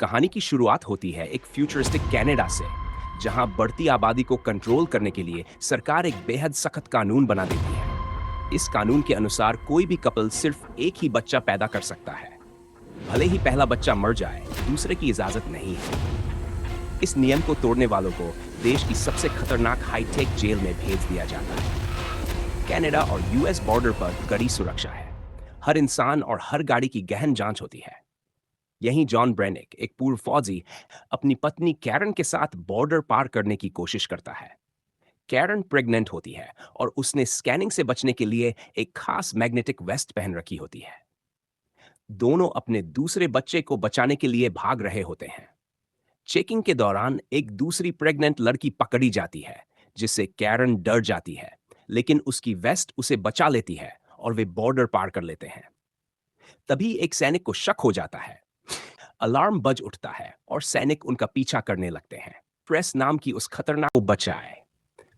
कहानी की शुरुआत होती है एक फ्यूचरिस्टिक कनाडा से, जहां बढ़ती आबादी को कंट्रोल करने के लिए सरकार एक बेहद सख्त कानून बना देती है। इस कानून के अनुसार कोई भी कपल सिर्फ एक ही बच्चा पैदा कर सकता है। भले ही पहला बच्चा मर जाए, दूसरे की इजाजत नहीं है। इस नियम को तोड़ने वालों को देश की सबसे खतरनाक हाईटेक जेल में भेज दिया जाता है। कनाडा और यूएस बॉर्डर पर कड़ी सुरक्षा है। हर इंसान और हर गाड़ी की गहन जांच होती है। यहीं जॉन ब्रेनिक, एक पूर्व फौजी, अपनी पत्नी कैरन के साथ बॉर्डर पार करने की कोशिश करता है। कैरन प्रेग्नेंट होती है और उसने स्कैनिंग से बचने के लिए एक खास मैग्नेटिक वेस्ट पहन रखी होती है। दोनों अपने दूसरे बच्चे को बचाने के लिए भाग रहे होते हैं। चेकिंग के दौरान एक दूसरी प्रेग्नेंट लड़की पकड़ी जाती है, जिससे कैरन डर जाती है, लेकिन उसकी वेस्ट उसे बचा लेती है और वे बॉर्डर पार कर लेते हैं। तभी एक सैनिक को शक हो जाता है। अलार्म बज उठता है और सैनिक उनका पीछा करने लगते हैं। प्रेस नाम की उस खतरनाक को बचाए।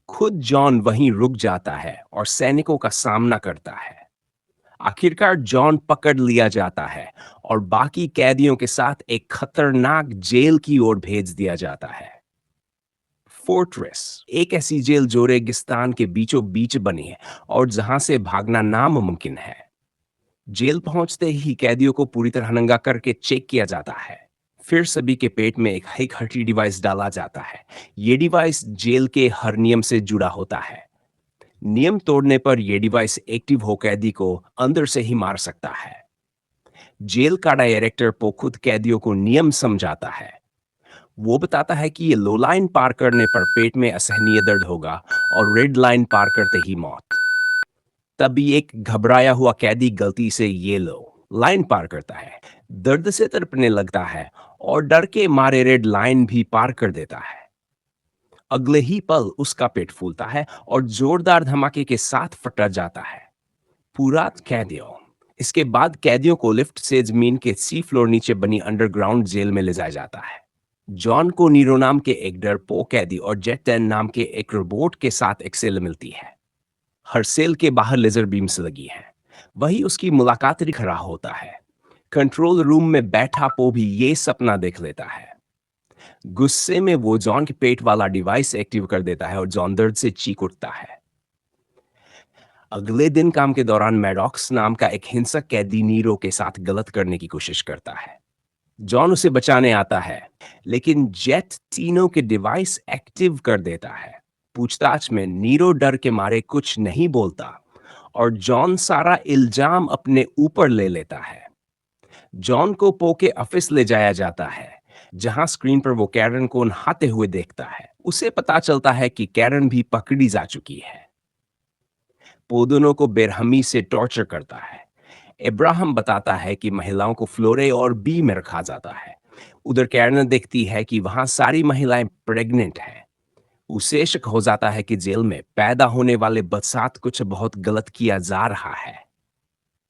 खुद जॉन वहीं रुक जाता है और सैनिकों का सामना करता है। आखिरकार जॉन पकड़ लिया जाता है और बाकी कैदियों के साथ एक खतरनाक जेल की ओर भेज दिया जाता है। फोर्ट्रेस एक ऐसी जेल जो रेगिस्तान के बीचों बीच बनी है और जहां से भागना नामुमकिन है। जेल पहुंचते ही कैदियों को पूरी तरह नंगा करके चेक किया जाता है। फिर सभी के पेट में एक हठी डिवाइस डाला जाता है। ये डिवाइस जेल के हर नियम से जुड़ा होता है। नियम तोड़ने पर यह डिवाइस एक्टिव हो कैदी को अंदर से ही मार सकता है। जेल का डायरेक्टर पो खुद कैदियों को नियम समझाता है। वो बताता है कि ये लो लाइन पार करने पर पेट में असहनीय दर्द होगा और रेड लाइन पार करते ही मौत। तभी एक घबराया हुआ कैदी गलती से ये लो लाइन पार करता है, दर्द से तड़पने लगता है और डर के मारे रेड लाइन भी पार कर देता है। अगले ही पल उसका पेट फूलता है और जोरदार धमाके के साथ फटा जाता है। पूरा कैदियों इसके बाद कैदियों को लिफ्ट से जमीन के सी फ्लोर नीचे बनी अंडरग्राउंड जेल में ले जाया जाता है। जॉन को नीरो नाम के एक डरपोक कैदी और जेट 10 नाम के एक रोबोट के साथ एक सेल मिलती है। हर सेल के बाहर लेजर बीम्स लगी हैं। वही उसकी मुलाकात दिख रहा होता है। कंट्रोल रूम में बैठा पो भी ये सपना देख लेता है। गुस्से में वो जॉन के पेट वाला डिवाइस एक्टिव कर देता है और जॉन दर्द से चीख उठता है। अगले दिन काम के दौरान मैडॉक्स नाम का एक हिंसक कैदी नीरो के साथ गलत करने की कोशिश करता है। जॉन उसे बचाने आता है, लेकिन जेट तीनों के डिवाइस एक्टिव कर देता है। पूछताछ में नीरो डर के मारे कुछ नहीं बोलता और जॉन सारा इल्जाम अपने ऊपर ले लेता है। जॉन को पो के ऑफिस ले जाया जाता है, जहां स्क्रीन पर वो कैरन को नहाते हुए देखता है। उसे पता चलता है कि कैरन भी पकड़ी जा चुकी है। पो दोनों को बेरहमी से टॉर्चर करता है। इब्राहिम बताता है कि महिलाओं को फ्लोरे और बी में रखा जाता है। उधर कैरन देखती है कि वहां सारी महिलाएं प्रेग्नेंट हैं। उसे शक हो जाता है कि जेल में पैदा होने वाले बच्चे कुछ बहुत गलत किया जा रहा है।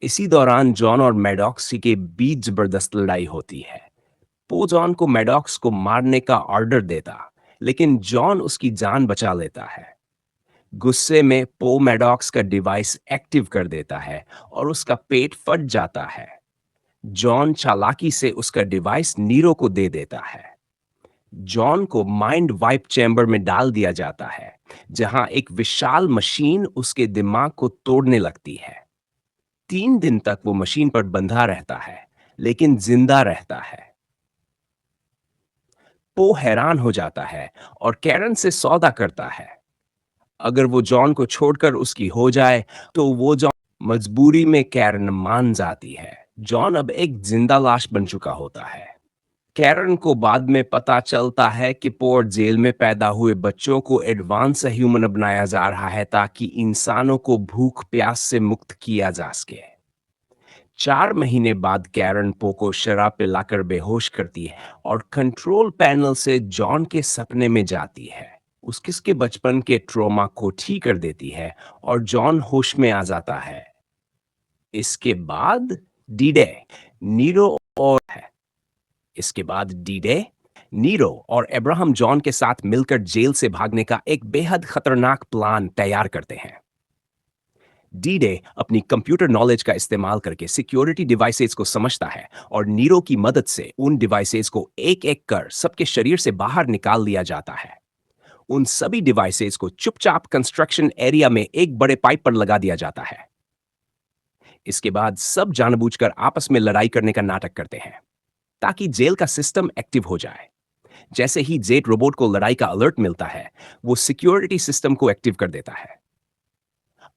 इसी दौरान जॉन और मैडॉक्स के बीच जबरदस्त लड़ाई होती है। पो जॉन को मैडॉक्स को मारने का ऑर्डर देता, लेकिन जॉन उसकी जान बचा लेता है। गुस्से में पो मैडॉक्स का डिवाइस एक्टिव कर देता है और उसका पेट फट जाता है। जॉन चालाकी से उसका डिवाइस नीरो को दे देता है। जॉन को माइंड वाइप चैम्बर में डाल दिया जाता है, जहां एक विशाल मशीन उसके दिमाग को तोड़ने लगती है। 3 दिन तक वो मशीन पर बंधा रहता है, लेकिन जिंदा रहता है। पो हैरान हो जाता है और कैरन से सौदा करता है। अगर वो जॉन को छोड़कर उसकी हो जाए, तो वो जॉन मजबूरी में कैरन मान जाती है। जॉन अब एक जिंदा लाश बन चुका होता है। कैरन को बाद में पता चलता है कि पोर्ट जेल में पैदा हुए बच्चों को एडवांस ह्यूमन बनाया जा रहा है, ताकि इंसानों को भूख प्यास से मुक्त किया जा सके। 4 महीने बाद कैरन पो को शराब पिलाकर बेहोश करती है और कंट्रोल पैनल से जॉन के सपने में जाती है। उसके बचपन के ट्रॉमा को ठीक कर देती है और जॉन होश में आ जाता है। इसके बाद डी डे नीरो और है इसके बाद डी डे नीरो और अब्राहम जॉन के साथ मिलकर जेल से भागने का एक बेहद खतरनाक प्लान तैयार करते हैं। डी डे अपनी कंप्यूटर नॉलेज का इस्तेमाल करके सिक्योरिटी डिवाइसेस को समझता है और नीरो की मदद से उन डिवाइसेस को एक एक कर सबके शरीर से बाहर निकाल लिया जाता है। उन सभी डिवाइसेस को चुपचाप कंस्ट्रक्शन एरिया में एक बड़े पाइप पर लगा दिया जाता है। इसके बाद सब जानबूझकर आपस में लड़ाई करने का नाटक करते हैं ताकि जेल का सिस्टम एक्टिव हो जाए। जैसे ही जेट रोबोट को लड़ाई का अलर्ट मिलता है, वो सिक्योरिटी सिस्टम को एक्टिव कर देता है।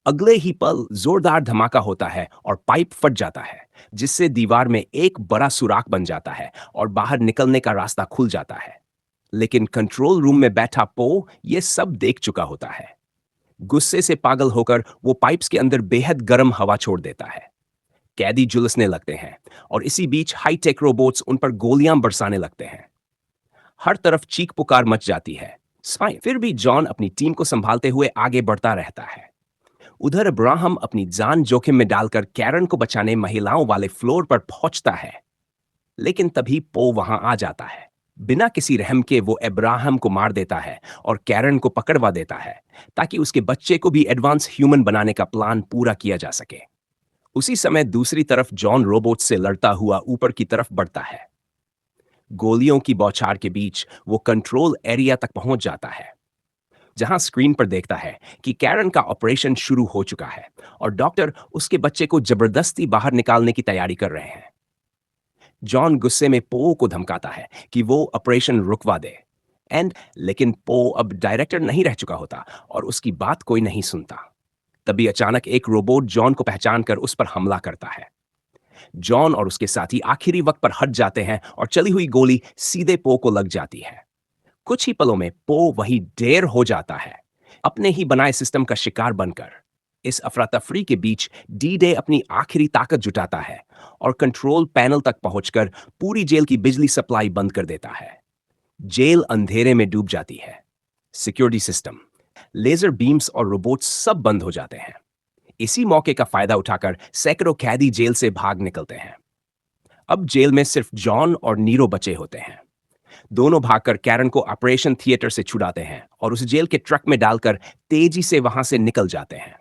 अगले ही पल जोरदार धमाका होता है और पाइप फट जाता है, जिससे दीवार में एक बड़ा सुराख बन जाता है और बाहर निकलने का रास्ता खुल जाता है। लेकिन कंट्रोल रूम में बैठा पो ये सब देख चुका होता है। गुस्से से पागल होकर वो पाइप्स के अंदर बेहद गर्म हवा छोड़ देता है। कैदी झुलसने लगते हैं और इसी बीच हाईटेक रोबोट्स उन पर गोलियां बरसाने लगते हैं। हर तरफ चीख पुकार मच जाती है। फिर भी जॉन अपनी टीम को संभालते हुए आगे बढ़ता रहता है। उधर अब्राहम अपनी जान जोखिम में डालकर कैरन को बचाने महिलाओं वाले फ्लोर पर पहुंचता है। लेकिन तभी पो वहां आ जाता है। बिना किसी रहम के वो अब्राहम को मार देता है और कैरन को पकड़वा देता है ताकि उसके बच्चे को भी एडवांस ह्यूमन बनाने का प्लान पूरा किया जा सके। उसी समय दूसरी तरफ जॉन रोबोट से लड़ता हुआ ऊपर की तरफ बढ़ता है। गोलियों की बौछार के बीच वो कंट्रोल एरिया तक पहुंच जाता है, जहां स्क्रीन पर देखता है कि कैरन का ऑपरेशन शुरू हो चुका है और डॉक्टर उसके बच्चे को जबरदस्ती बाहर निकालने की तैयारी कर रहे हैं। जॉन गुस्से में पो को धमकाता है कि वो ऑपरेशन रुकवा दे लेकिन पो अब डायरेक्टर नहीं रह चुका होता और उसकी बात कोई नहीं सुनता। तभी अचानक एक रोबोट जॉन को पहचानकर उस पर हमला करता है। जॉन और उसके साथी आखिरी वक्त पर हट जाते हैं और चली हुई गोली सीधे पो को लग जाती है। कुछ ही पलों में पो वही ढेर हो जाता है, अपने ही बनाए सिस्टम का शिकार बनकर। इस अफरा तफरी के बीच डी डे अपनी आखिरी ताकत जुटाता है और कंट्रोल पैनल तक पहुंचकर पूरी जेल की बिजली सप्लाई बंद कर देता है। जेल अंधेरे में डूब जाती है। सिक्योरिटी सिस्टम, लेजर बीम्स और रोबोट सब बंद हो जाते हैं। इसी मौके का फायदा उठाकर सैकड़ों कैदी जेल से भाग निकलते हैं। अब जेल में सिर्फ जॉन और नीरो बचे होते हैं। दोनों भागकर कैरन को ऑपरेशन थिएटर से छुड़ाते हैं और उस जेल के ट्रक में डालकर तेजी से वहां से निकल जाते हैं।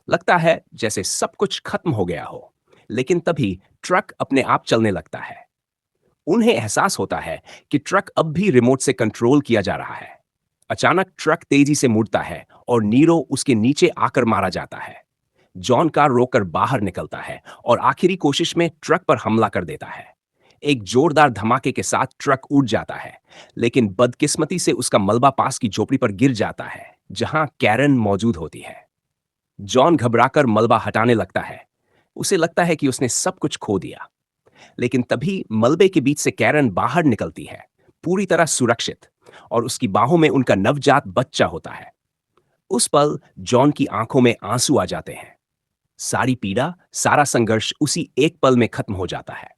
लगता है जैसे सब कुछ खत्म हो गया हो, लेकिन तभी ट्रक अपने आप चलने लगता है। उन्हें एहसास होता है कि ट्रक अब भी रिमोट से कंट्रोल किया जा रहा है। अचानक ट्रक तेजी से मुड़ता है और नीरो उसके नीचे आकर मारा जाता है। जॉन कार रोककर बाहर निकलता है और आखिरी कोशिश में ट्रक पर हमला कर देता है। एक जोरदार धमाके के साथ ट्रक उड़ जाता है, लेकिन बदकिस्मती से उसका मलबा पास की झोपड़ी पर गिर जाता है, जहां कैरन मौजूद होती है। जॉन घबराकर मलबा हटाने लगता है। उसे लगता है कि उसने सब कुछ खो दिया, लेकिन तभी मलबे के बीच से कैरन बाहर निकलती है, पूरी तरह सुरक्षित, और उसकी बाहों में उनका नवजात बच्चा होता है। उस पल जॉन की आंखों में आंसू आ जाते हैं। सारी पीड़ा, सारा संघर्ष उसी एक पल में खत्म हो जाता है।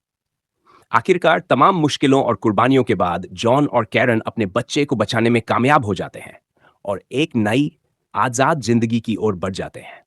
आखिरकार तमाम मुश्किलों और कुर्बानियों के बाद जॉन और कैरन अपने बच्चे को बचाने में कामयाब हो जाते हैं और एक नई आजाद जिंदगी की ओर बढ़ जाते हैं।